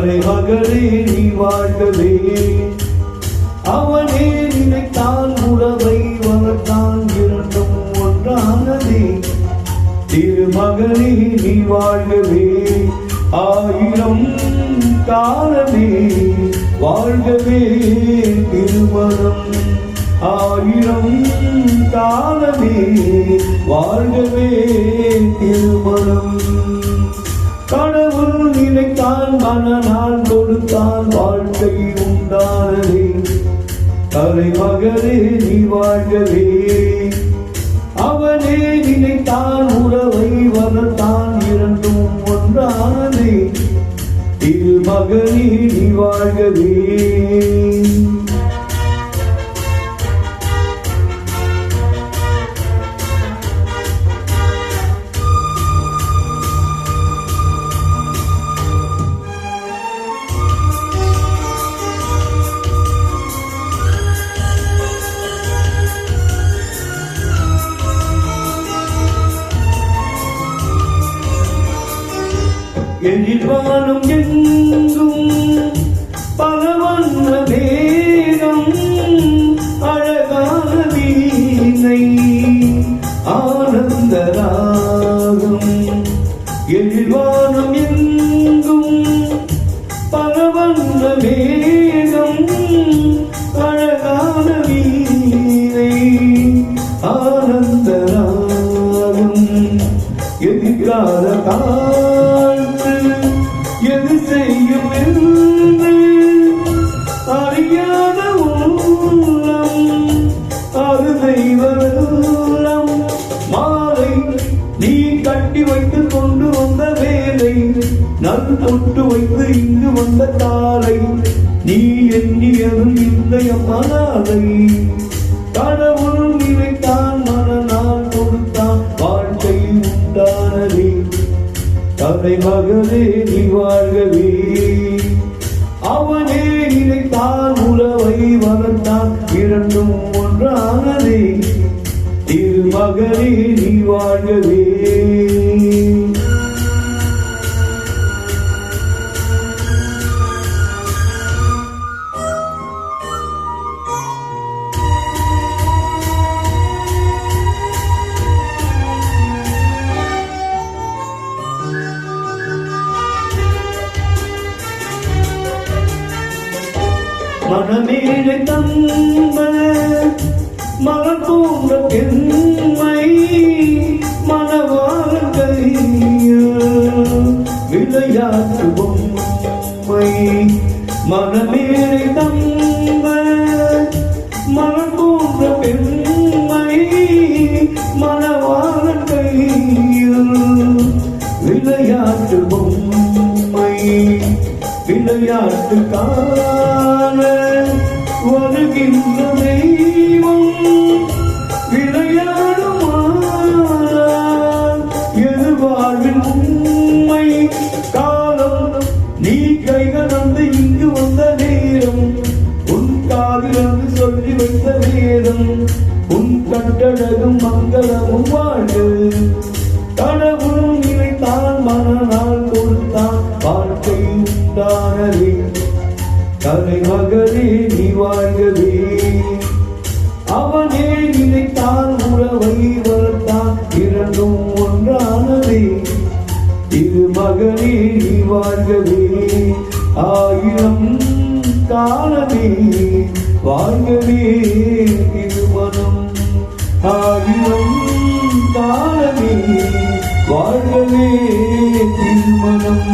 தலைமகளே நீ வாழ்கவே. அவனே நினைத்தான் உறவை வளர்த்தான் இரண்டும் ஒன்றானதே. திருமகனே நீ வாழ்கவே. ஆயிரம் காலமே வாழ்கவே திருமணம். ஆயிரம் காலமே வாழ்கவே திருமணம். கடவுள் நினைத்தான் மனநாள் கொடுத்தான் வாழ்க்கை உண்டானதே. தலைமகளே நீ வாழ்கவே. அவனே நினைத்தான் உறவை வளர்த்தான் இரண்டும் ஒன்றானதே. திருமகனே நீ வாழ்கவே. எதிர்வானம் எங்கும் பல வண்ண வேகம் அழகான வீணை ஆனந்த ராகம். எதிர்வானம் எங்கும் பல வண்ண வேகம் அழகான வீணை ஆனந்த ராகம். எதிர்கால எது செய்யும் என்று அறியாத உள்ளம் அது தெய்வம். மாலை நீ கட்டி வைத்து கொண்டு வந்த வேலை நல் தொட்டு வைத்து இங்கு வந்த தாரை நீ எண்ணியதும் இல்லை அம்மாலை. கடவுள் நினைத்தான் மனநாள் கொடுத்தான் வாழ்க்கை உண்டானதே. தலைமகளே நீ வாழ்கவே. அவனே நினைத்தான் உறவை வளர்த்தான் இரண்டும் ஒன்றானதே. திருமகளே நீ வாழ்கவே. மனமேலை தந்த மலர் போன்ற பெண்மை மனவாழ விளையாட்டு பொம்மை. மனமேலை தந்த மலர் போன்ற பெண்மை மனவாழ விளையாட்டு பொம்மை. விளையாட்டு காண வருகின்ற தெய்வம் விளையாடுமானால் எது வாழ்வில் உண்மை. காலம் நீ கைகள் வந்து இங்கு வந்த நேரம் உன் காதிலிருந்து சொல்லி வைத்த வேதம் உன் கட்டழகும் மங்களமும் வாழ்வு. கடவுள் நினைத்தான் மனநாள் கொடுத்தான் வாழ்க்கை உண்டானதே. தலைமகளே நீ வாழ்கவே. அவனே நினைத்தான் உறவை வளர்த்தான் இரண்டும் ஒன்றானதே. திருமகனே நீ வாழ்கவே. ஆயிரம் காலமே வாழ்கவே திருமணம். ஆயிரம் காலமே வாழ்கவே திருமணம்.